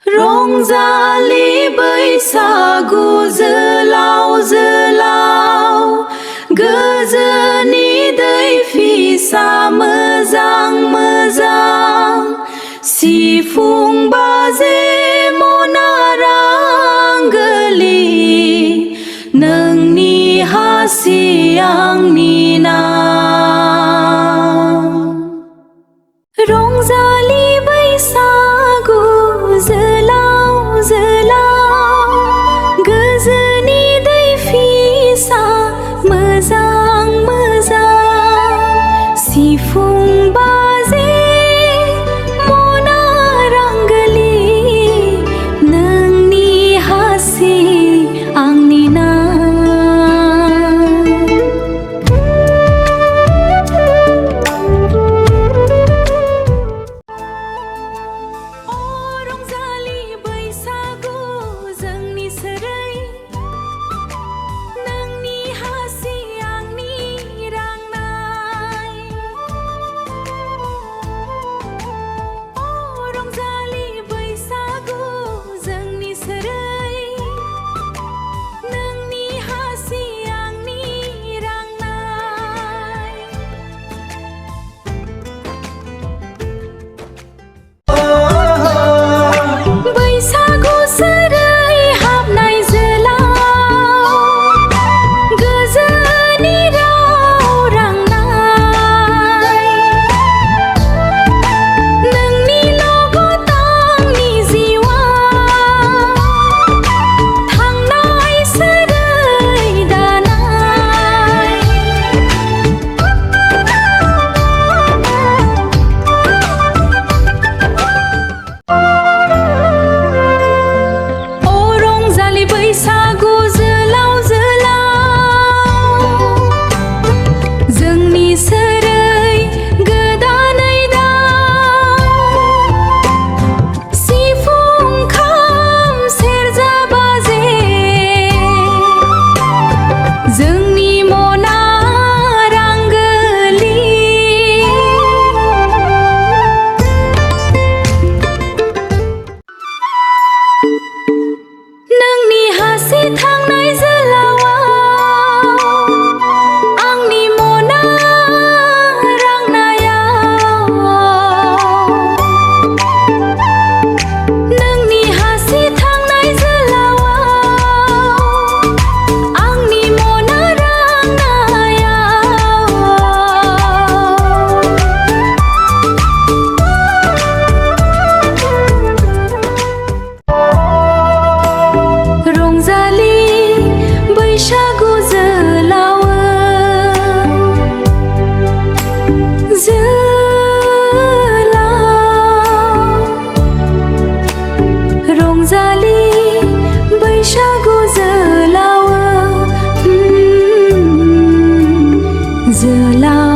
रंजालि बैसागु जोलाव जोलाव गोजोननि दै फिसा मोजां मोजां सिफुं बाजे मनारांगोलि नोंनि हासि आंनि नाम रंजालि बैसागु जोलाव जोलाव गोजोननि दै फिसा मोजां मोजां सिफुं बाजे मनारांगोलि नोंनि हासि आंनि नाम रंजालि बैसागु जोलाव जोलाव